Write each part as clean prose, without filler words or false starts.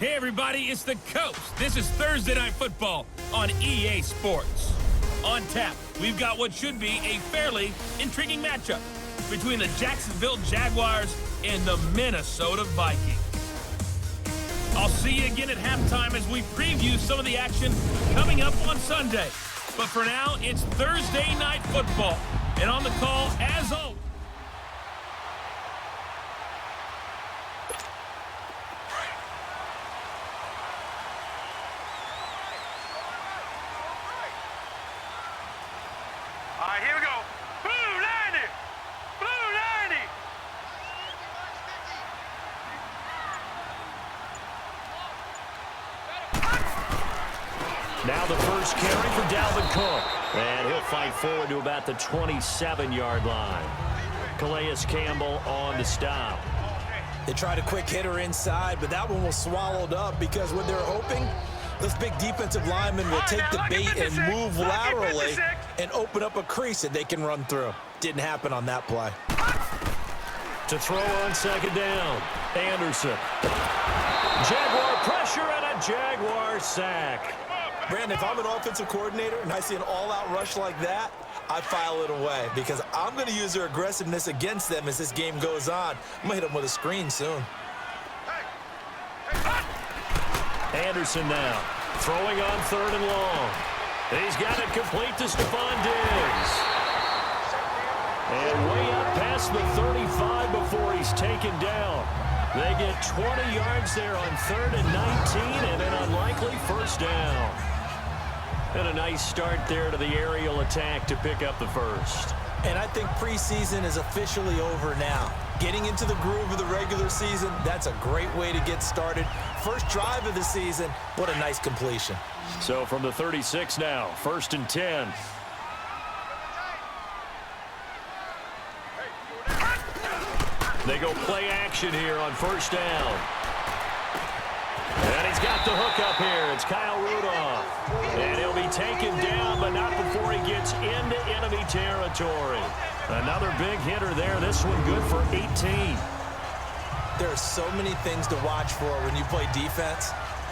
Hey everybody, it's the Coast. This is Thursday Night Football on EA Sports. On tap, we've got what should be a fairly intriguing matchup between the Jacksonville Jaguars and the Minnesota Vikings. I'll see you again at halftime as we preview some of the action coming up on Sunday. But for now, it's Thursday Night Football. And on the call, as always, here we go. Blue 90! Blue 90! Now the first carry for Dalvin Cook. And he'll fight forward to about the 27-yard line. Calais Campbell on the stop. They tried a quick hitter inside, but that one was swallowed up because what they're hoping, those big defensive linemen will take the bait and move laterally and open up a crease that they can run through. Didn't happen on that play. To throw on second down, Anderson. Jaguar pressure and a Jaguar sack. Brandon, if I'm an offensive coordinator and I see an all-out rush like that, I file it away because I'm going to use their aggressiveness against them as this game goes on. I'm going to hit them with a screen soon. Anderson now, throwing on third and long. He's got it complete to Stephon Diggs. And way up past the 35 before he's taken down. They get 20 yards there on third and 19 and an unlikely first down. And a nice start there to the aerial attack to pick up the first. And I think preseason is officially over now. Getting into the groove of the regular season, that's a great way to get started. First drive of the season, what a nice completion. So from the 36 now, first and 10. They go play action here on first down. And he's got the hook up here. It's Kyle Rudolph. And he'll be taken down, but not before he gets into enemy territory. Another big hitter there. This one good for 18. There are so many things to watch for when you play defense.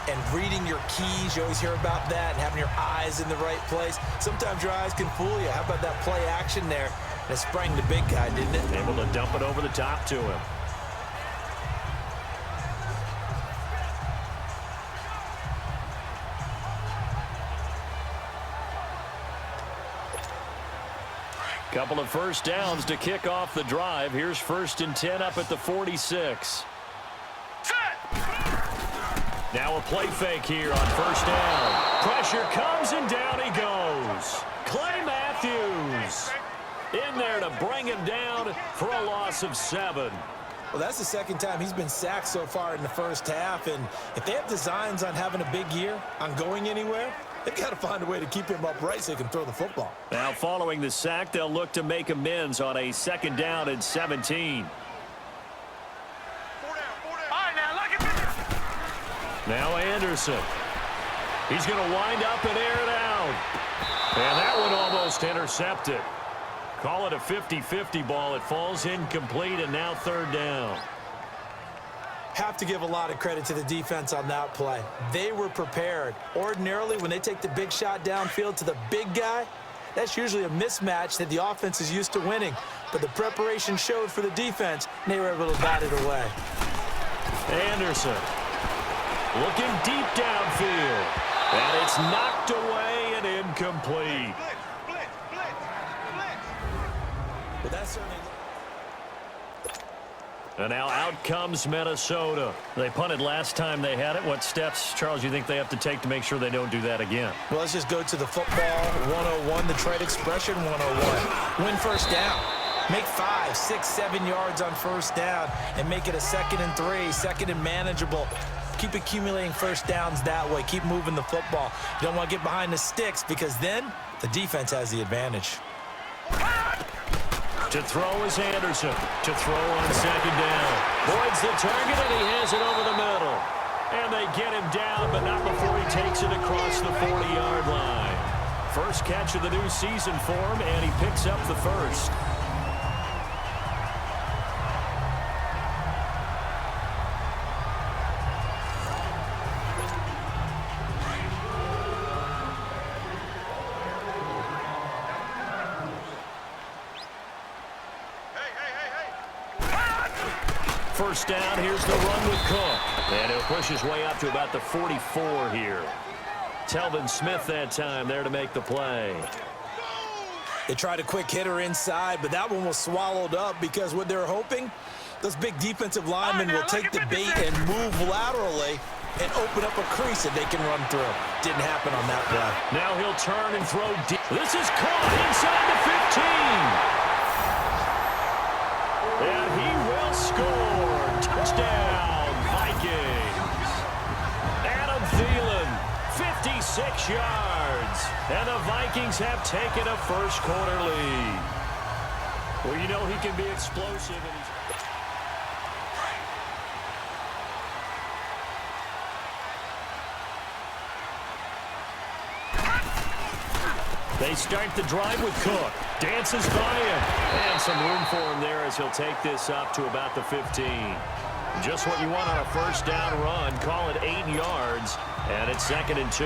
And reading your keys, you always hear about that, and having your eyes in the right place. Sometimes your eyes can fool you. How about that play action there? That sprang the big guy, didn't it? Able to dump it over the top to him. Couple of first downs to kick off the drive. Here's first and 10 up at the 46. Now a play fake here on first down. Pressure comes and down he goes. Clay Matthews in there to bring him down for a loss of 7. Well, that's the second time he's been sacked so far in the first half. And if they have designs on having a big year, on going anywhere, they've got to find a way to keep him upright so he can throw the football. Now following the sack, they'll look to make amends on a second down and 17. Now Anderson. He's going to wind up and air it out. And that one almost intercepted. Call it a 50-50 ball. It falls incomplete, and now third down. Have to give a lot of credit to the defense on that play. They were prepared. Ordinarily, when they take the big shot downfield to the big guy, that's usually a mismatch that the offense is used to winning. But the preparation showed for the defense, and they were able to bat it away. Anderson looking deep downfield. And it's knocked away and incomplete. Well, that's certainly... And now out comes Minnesota. They punted last time they had it. What steps, Charles, you think they have to take to make sure they don't do that again? Well, let's just go to the football 101, the trade expression 101. Win first down. Make 5, 6, 7 yards on first down and make it a 2nd and 3, 2nd and manageable. Keep accumulating first downs that way. Keep moving the football. You don't want to get behind the sticks because then the defense has the advantage. To throw is Anderson. To throw on second down. Boyd's the target, and he has it over the middle. And they get him down, but not before he takes it across the 40-yard line. First catch of the new season for him, and he picks up the first. first down. Here's the run with Cook. And he'll push his way up to about the 44 here. Telvin Smith that time there to make the play. They tried a quick hitter inside, but that one was swallowed up because what they're hoping, those big defensive linemen will take the bait and move laterally and open up a crease that they can run through. Didn't happen on that play. Now he'll turn and throw deep. This is caught inside the 15. And he will score. Touchdown, Vikings. Adam Thielen, 56 yards. And the Vikings have taken a first-quarter lead. Well, you know he can be explosive. And they start the drive with Cook. Dances by him. And some room for him there as he'll take this up to about the 15. Just what you want on a first down run. Call it 8 yards. And it's 2nd and 2.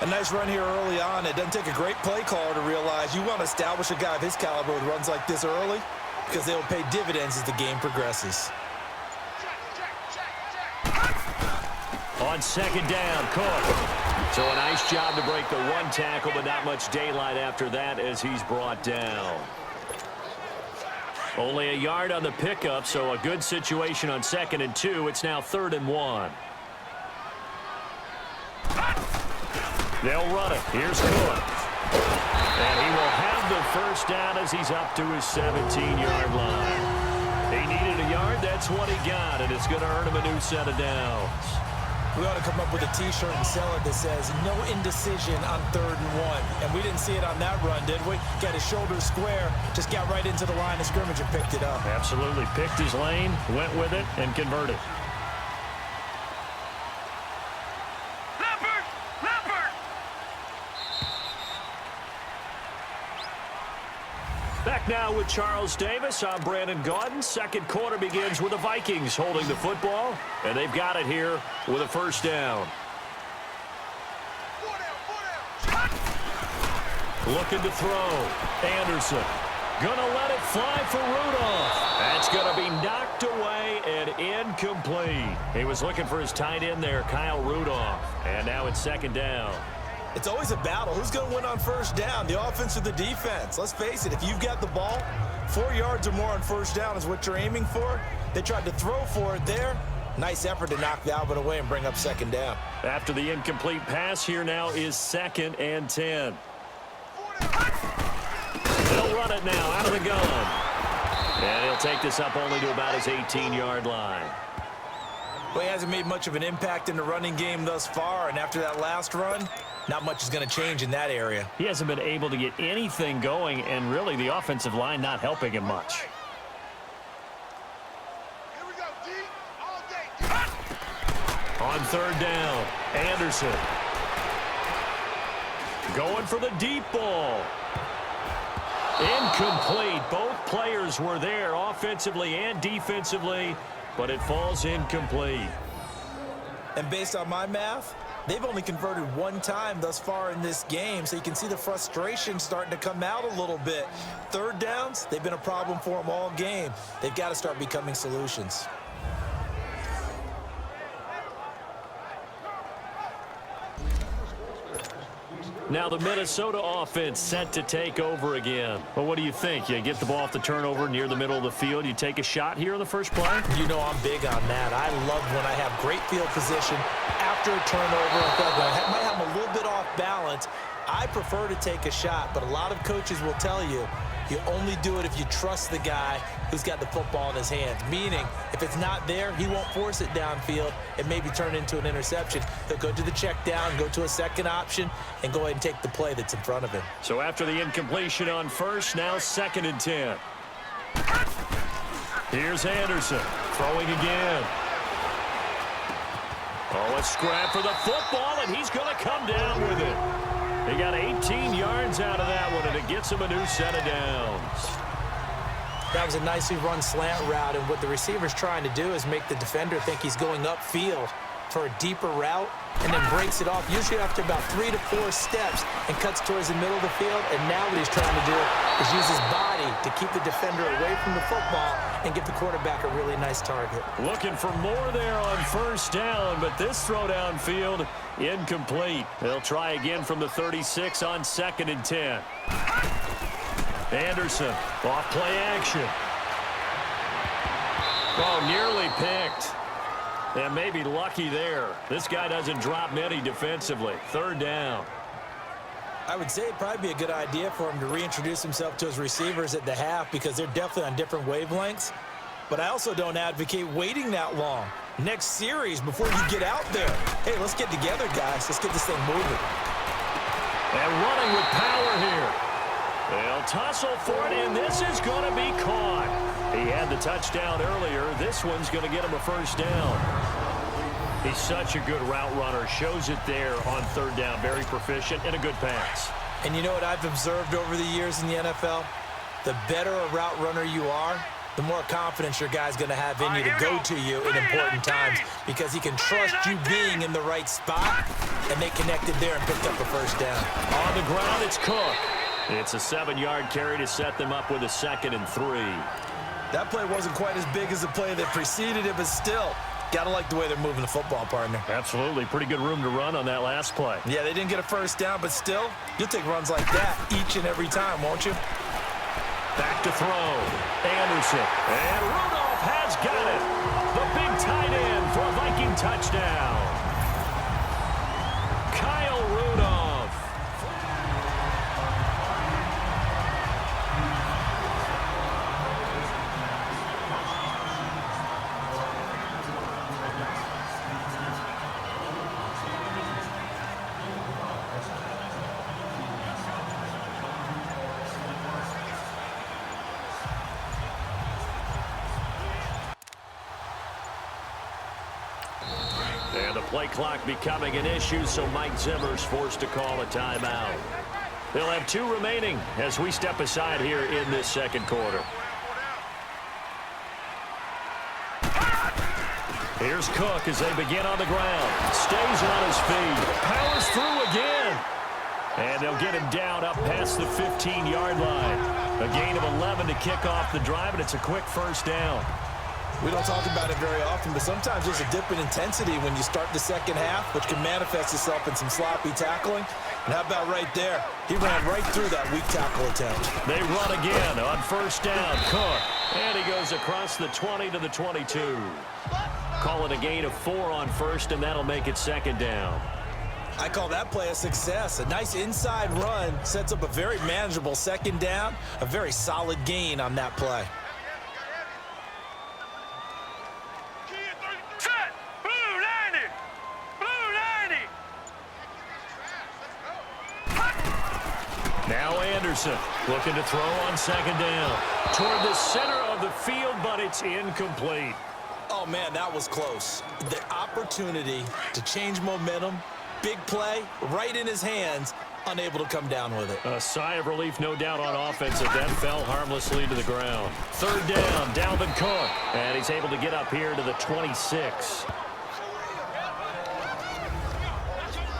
A nice run here early on. It doesn't take a great play caller to realize you want to establish a guy of his caliber with runs like this early because they will pay dividends as the game progresses. On 2nd down, Cook. So a nice job to break the one tackle, but not much daylight after that as he's brought down. Only a yard on the pickup, so a good situation on 2nd and 2. It's now 3rd and 1. They'll run it. Here's Cook. And he will have the first down as he's up to his 17-yard line. He needed a yard. That's what he got, and it's going to earn him a new set of downs. We ought to come up with a T-shirt and sell it that says, no indecision on 3rd and 1. And we didn't see it on that run, did we? Got his shoulders square, just got right into the line of scrimmage and picked it up. Absolutely. Picked his lane, went with it, and converted. Back now with Charles Davis. I'm Brandon Gaudin. Second quarter begins with the Vikings holding the football, and they've got it here with a first down. Looking to throw. Anderson. Gonna let it fly for Rudolph. That's gonna be knocked away and incomplete. He was looking for his tight end there, Kyle Rudolph. And now it's 2nd down. It's always a battle. Who's going to win on first down, the offense or the defense? Let's face it, if you've got the ball, 4 yards or more on first down is what you're aiming for. They tried to throw for it there. Nice effort to knock the Albert away and bring up 2nd down. After the incomplete pass, here now is 2nd and 10. They'll run it now out of the gun. And he'll take this up only to about his 18-yard line. Well, he hasn't made much of an impact in the running game thus far, and after that last run, not much is going to change in that area. He hasn't been able to get anything going, and really the offensive line not helping him much. Here we go, D. All day. On 3rd down, Anderson. Going for the deep ball. Incomplete. Both players were there offensively and defensively, but it falls incomplete. And based on my math, they've only converted 1 time thus far in this game, so you can see the frustration starting to come out a little bit. 3rd downs, they've been a problem for them all game. They've got to start becoming solutions. Now the Minnesota offense set to take over again. Well, what do you think? You get the ball off the turnover near the middle of the field. You take a shot here on the first play? You know I'm big on that. I love when I have great field position after a turnover. I might have a little bit off balance. I prefer to take a shot, but a lot of coaches will tell you, you only do it if you trust the guy who's got the football in his hands. Meaning, if it's not there, he won't force it downfield and maybe turn it into an interception. He'll go to the check down, go to a second option, and go ahead and take the play that's in front of him. So after the incompletion on first, now 2nd and 10. Here's Anderson throwing again. Oh, a scrap for the football, and he's going to come down with it. He got 18 yards out of that one, and it gets him a new set of downs. That was a nicely run slant route, and what the receiver's trying to do is make the defender think he's going upfield. for a deeper route and then breaks it off, usually after about 3 to 4 steps, and cuts towards the middle of the field. And now what he's trying to do is use his body to keep the defender away from the football and give the quarterback a really nice target. Looking for more there on first down, but this throw downfield incomplete. They'll try again from the 36 on 2nd and 10. Anderson, off play action. Oh, nearly picked. And maybe lucky there. This guy doesn't drop many defensively. 3rd down. I would say it'd probably be a good idea for him to reintroduce himself to his receivers at the half because they're definitely on different wavelengths. But I also don't advocate waiting that long. Next series before you get out there. Hey, let's get together, guys. Let's get this thing moving. And running with power here. They'll tussle for it, and this is going to be caught. He had the touchdown earlier. This one's going to get him a 1st down. He's such a good route runner. Shows it there on 3rd down. Very proficient and a good pass. And you know what I've observed over the years in the NFL? The better a route runner you are, the more confidence your guy's going to have in you to go to you in important times because he can trust you being in the right spot, and they connected there and picked up a 1st down. On the ground, it's Cook. It's a 7-yard carry to set them up with a 2nd and 3. That play wasn't quite as big as the play that preceded it, but still, got to like the way they're moving the football, partner. Absolutely. Pretty good room to run on that last play. Yeah, they didn't get a 1st down, but still, you'll take runs like that each and every time, won't you? Back to throw. Anderson. And Rudolph has got it. The big tight end for a Viking touchdown. Kyle Rudolph. And the play clock becoming an issue, so Mike Zimmer's forced to call a timeout. They'll have 2 remaining as we step aside here in this 2nd quarter. Here's Cook as they begin on the ground. Stays on his feet. Powers through again. And they'll get him down up past the 15-yard line. A gain of 11 to kick off the drive, and it's a quick 1st down. We don't talk about it very often, but sometimes there's a dip in intensity when you start the 2nd half, which can manifest itself in some sloppy tackling. And how about right there? He ran right through that weak tackle attempt. They run again on 1st down. Cook. And he goes across the 20 to the 22. Call it a gain of 4 on 1st, and that'll make it 2nd down. I call that play a success. A nice inside run sets up a very manageable 2nd down. A very solid gain on that play. Set! Blue 90! Blue 90! Now Anderson looking to throw on 2nd down. Toward the center of the field, but it's incomplete. Oh, man, that was close. The opportunity to change momentum, big play, right in his hands, unable to come down with it. A sigh of relief, no doubt, on offense, as that fell harmlessly to the ground. 3rd down, Dalvin Cook. And he's able to get up here to the 26.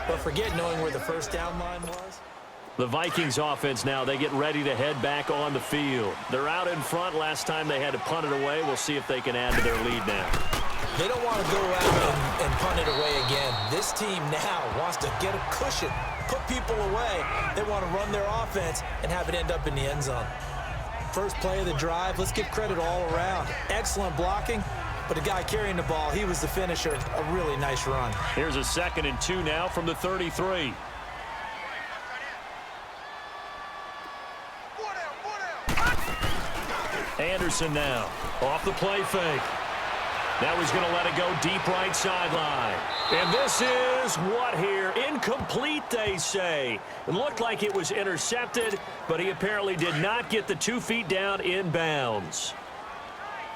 But forget knowing where the 1st down line was. The Vikings offense now, they get ready to head back on the field. They're out in front. Last time they had to punt it away. We'll see if they can add to their lead now. They don't want to go out and punt it away again. This team now wants to get a cushion, put people away. They want to run their offense and have it end up in the end zone. First play of the drive, let's give credit all around. Excellent blocking, but the guy carrying the ball, he was the finisher. A really nice run. Here's a 2nd and 2 now from the 33. Anderson now, off the play fake. Now he's going to let it go deep right sideline. And this is what here? Incomplete, they say. It looked like it was intercepted, but he apparently did not get the 2 feet down in bounds.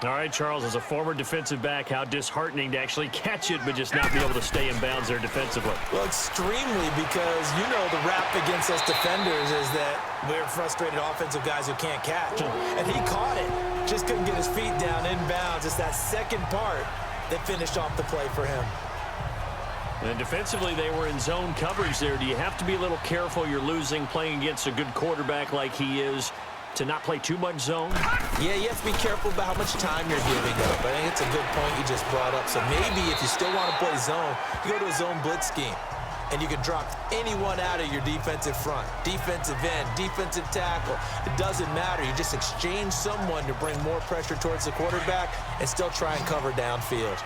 All right, Charles, as a former defensive back, how disheartening to actually catch it but just not be able to stay in bounds there defensively. Well, extremely, because you know the rap against us defenders is that we're frustrated offensive guys who can't catch. And he caught it, just couldn't get his feet down in bounds. It's that second part that finished off the play for him. And defensively, they were in zone coverage there. Do you have to be a little careful you're losing playing against a good quarterback like he is to not play too much zone? Yeah, you have to be careful about how much time you're giving up. I think it's a good point you just brought up. So maybe if you still want to play zone, you go to a zone blitz scheme. And you can drop anyone out of your defensive front. Defensive end, defensive tackle. It doesn't matter. You just exchange someone to bring more pressure towards the quarterback and still try and cover downfield.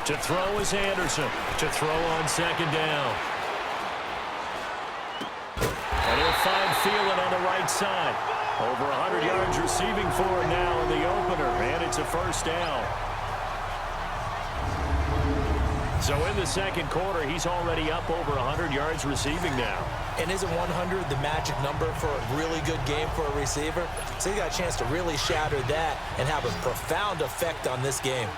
To throw is Anderson. To throw on second down. And he'll find Thielen on the right side. Over 100 yards receiving for him now in the opener, and it's a first down. So in the second quarter, he's already up over 100 yards receiving now. And isn't 100 the magic number for a really good game for a receiver? So he got a chance to really shatter that and have a profound effect on this game.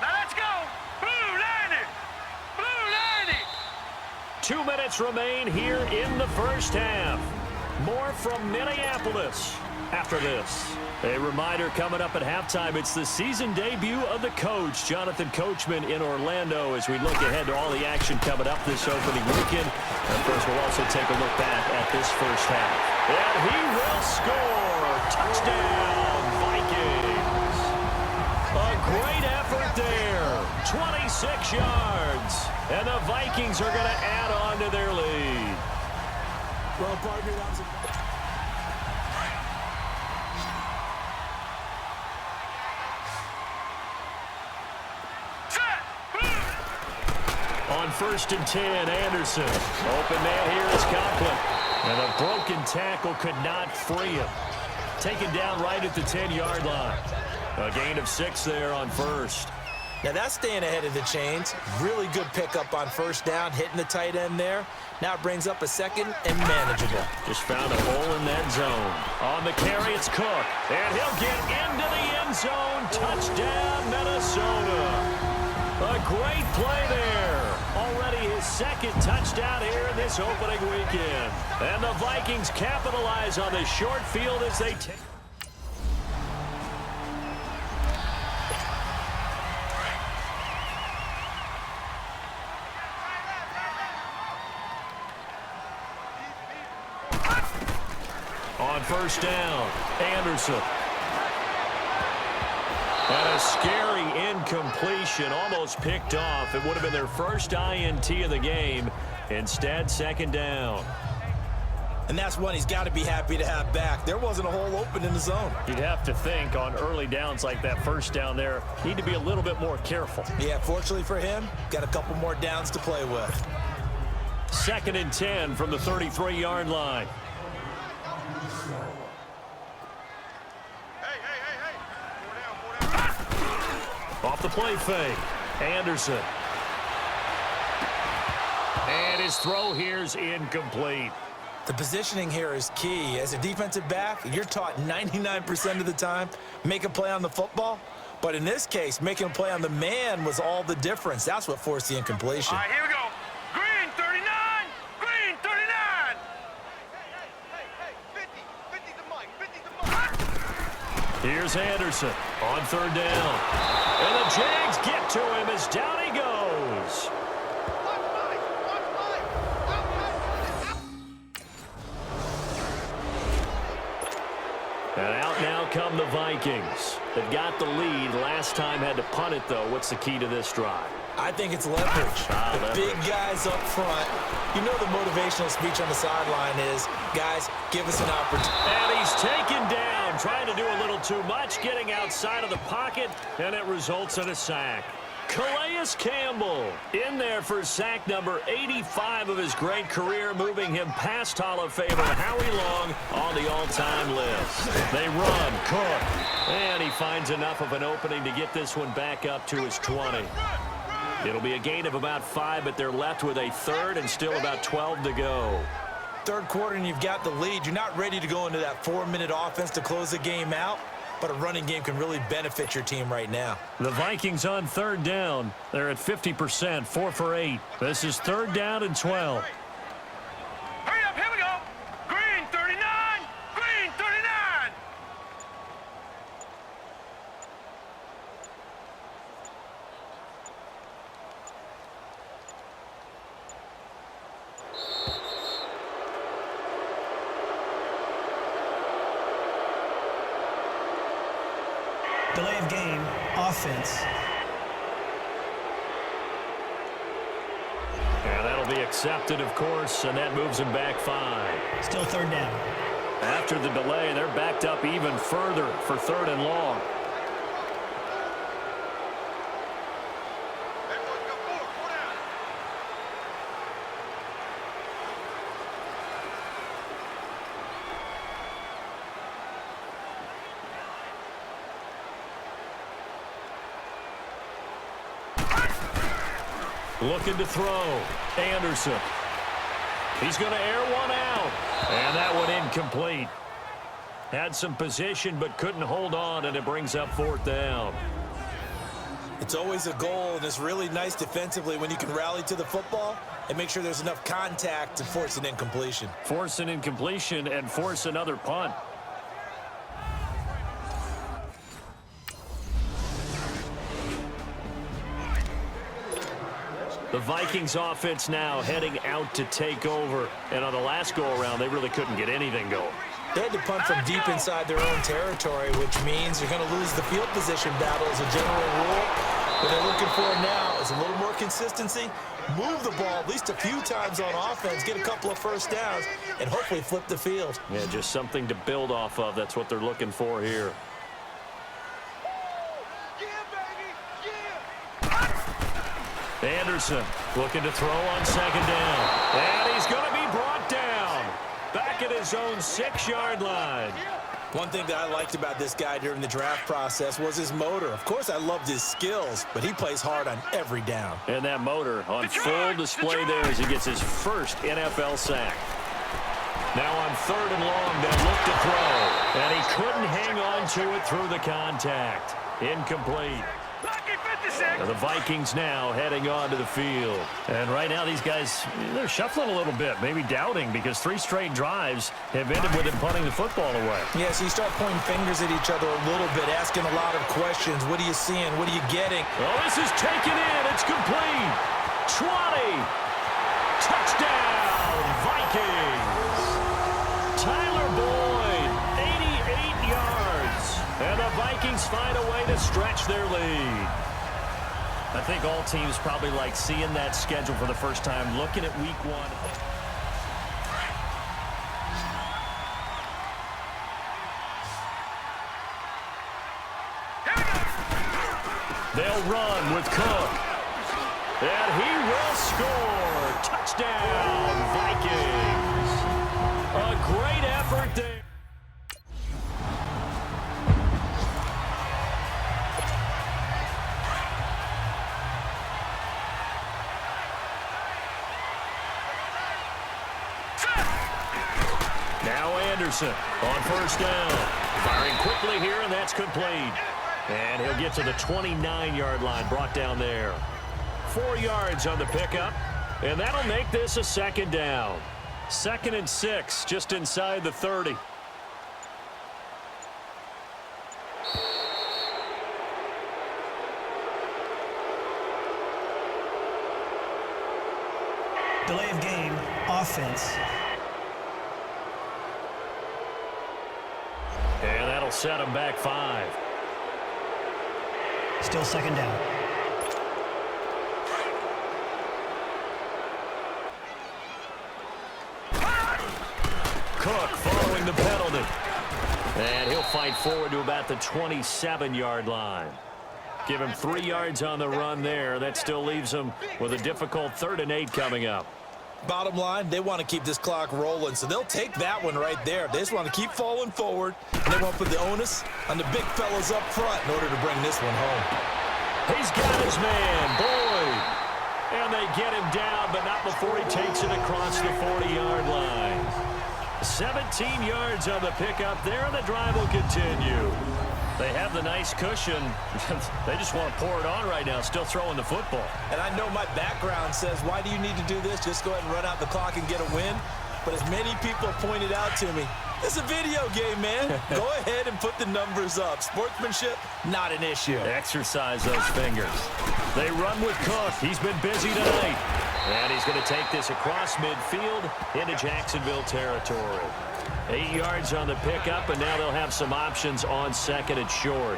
Now let's go. Blue line it. Blue line it. 2 minutes remain here in the first half. More from Minneapolis after this. A reminder coming up at halftime, it's the season debut of the coach, Jonathan Coachman, in Orlando, as we look ahead to all the action coming up this opening weekend. And of course, we'll also take a look back at this first half. And he will score. Touchdown, Vikings. A great effort there. 26 yards. And the Vikings are going to add on to their lead. Well, partner, that was On 1st and 10, Anderson. Open man here is Conklin. And a broken tackle could not free him. Taken down right at the 10-yard line. A gain of 6 there on first. Now that's staying ahead of the chains. Really good pickup on first down, hitting the tight end there. Now it brings up a second and manageable. Just found a hole in that zone. On the carry, it's Cook. And he'll get into the end zone. Touchdown, Minnesota. A great play there. Already his second touchdown here in this opening weekend. And the Vikings capitalize on the short field as they take. On first down, Anderson. And a scary incompletion, almost picked off. It would have been their first INT of the game. Instead, second down. And that's one he's got to be happy to have back. There wasn't a hole open in the zone. You'd have to think on early downs like that first down there, need to be a little bit more careful. Yeah, fortunately for him, got a couple more downs to play with. 2nd and 10 from the 33-yard line. Off the play fake, Anderson. And his throw here's incomplete. The positioning here is key. As a defensive back, you're taught 99% of the time, make a play on the football. But in this case, making a play on the man was all the difference. That's what forced the incompletion. All right, here we go. Green 39. Green 39. Hey, 50 the mic. 50 the mic. Here's Anderson on 3rd down. And the Jags get to him as down he goes. And out now come the Vikings. They've got the lead. Last time had to punt it, though. What's the key to this drive? I think it's leverage. The big guys up front. You know the motivational speech on the sideline is, guys, give us an opportunity. And he's taken down, trying to do a little too much, getting outside of the pocket, and it results in a sack. Calais Campbell in there for sack number 85 of his great career, moving him past Hall of Famer Howie Long on the all-time list. They run, Cook, and he finds enough of an opening to get this one back up to his 20. It'll be a gain of about 5, but they're left with a 3rd and still about 12 to go. Third quarter and you've got the lead. You're not ready to go into that 4-minute offense to close the game out, but a running game can really benefit your team right now. The Vikings on 3rd down. They're at 50%, 4 for 8. This is 3rd down and 12. Hurry up, here we go. Green 39. Green 39. Delay of game, offense. And that'll be accepted, of course, and that moves them back 5. Still third down. After the delay, they're backed up even further for 3rd and long. Looking to throw. Anderson. He's going to air one out. And that one incomplete. Had some position but couldn't hold on, and it brings up 4th down. It's always a goal, and it's really nice defensively when you can rally to the football and make sure there's enough contact to force an incompletion. Force an incompletion and force another punt. The Vikings offense now heading out to take over. And on the last go-around, they really couldn't get anything going. They had to punt from deep inside their own territory, which means you're going to lose the field position battle as a general rule. What they're looking for now is a little more consistency, move the ball at least a few times on offense, get a couple of first downs, and hopefully flip the field. Yeah, just something to build off of. That's what they're looking for here. Anderson looking to throw on 2nd down. And he's going to be brought down. Back at his own 6-yard line. One thing that I liked about this guy during the draft process was his motor. Of course, I loved his skills, but he plays hard on every down. And that motor on full display there as he gets his first NFL sack. Now on 3rd and long, they'll look to throw. And he couldn't hang on to it through the contact. Incomplete. The Vikings now heading onto the field. And right now these guys, they're shuffling a little bit, maybe doubting, because 3 straight drives have ended with him punting the football away. Yeah, so you start pointing fingers at each other a little bit, asking a lot of questions. What are you seeing? What are you getting? Oh, this is taken in. It's complete. 20. Touchdown, Vikings. Tyler Boyd, 88 yards. And the Vikings find a way to stretch their lead. I think all teams probably like seeing that schedule for the first time, looking at week 1. They'll run with Cook. And he will score. Touchdown, Vikings. A great effort there. Now Anderson on 1st down. Firing quickly here, and that's complete. And he'll get to the 29-yard line, brought down there. 4 yards on the pickup, and that'll make this a 2nd down. 2nd and 6, just inside the 30. Delay of game, offense. And that'll set him back 5. Still 2nd down. Cook following the penalty. And he'll fight forward to about the 27-yard line. Give him 3 yards on the run there. That still leaves him with a difficult 3rd and 8 coming up. Bottom line, they want to keep this clock rolling, so they'll take that one right there. They just want to keep falling forward, and they want to put the onus on the big fellas up front in order to bring this one home. He's got his man, Boyd. And they get him down, but not before he takes it across the 40-yard line. 17 yards on the pickup there, and the drive will continue. They have the nice cushion. They just want to pour it on right now, still throwing the football. And I know my background says, why do you need to do this? Just go ahead and run out the clock and get a win. But as many people pointed out to me, it's a video game, man. Go ahead and put the numbers up. Sportsmanship, not an issue. Exercise those fingers. They run with Cook. He's been busy tonight. And he's going to take this across midfield into Jacksonville territory. 8 yards on the pickup, and now they'll have some options on 2nd and short.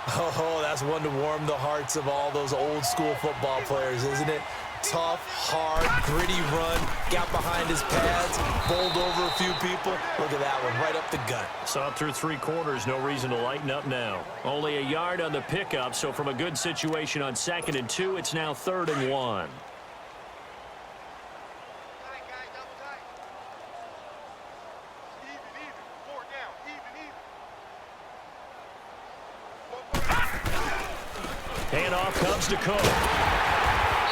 Oh, that's one to warm the hearts of all those old school football players, isn't it? Tough, hard, gritty run, got behind his pads, bowled over a few people. Look at that one, right up the gut. Saw it through 3 quarters, no reason to lighten up now. Only a yard on the pickup, so from a good situation on 2nd and 2, it's now 3rd and 1. Handoff comes to Cook.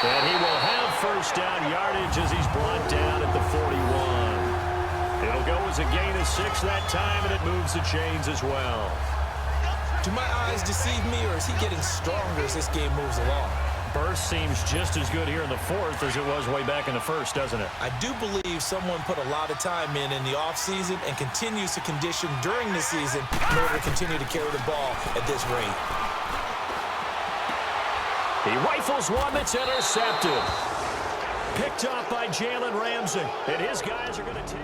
And he will have first down yardage as he's brought down at the 41. It'll go as a gain of 6 that time, and it moves the chains as well. Do my eyes deceive me, or is he getting stronger as this game moves along? Burst seems just as good here in the 4th as it was way back in the 1st, doesn't it? I do believe someone put a lot of time in the offseason and continues to condition during the season in order to continue to carry the ball at this rate. He rifles one that's intercepted. Picked off by Jalen Ramsey. And his guys are going to take...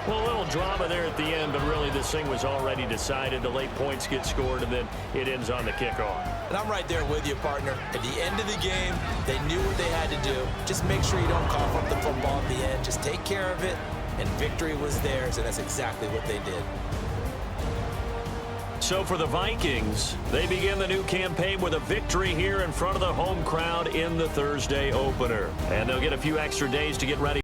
Well, a little drama there at the end, but really this thing was already decided. The late points get scored, and then it ends on the kickoff. And I'm right there with you, partner. At the end of the game, they knew what they had to do. Just make sure you don't cough up the football at the end. Just take care of it, and victory was theirs, and that's exactly what they did. So for the Vikings, they begin the new campaign with a victory here in front of the home crowd in the Thursday opener. And they'll get a few extra days to get ready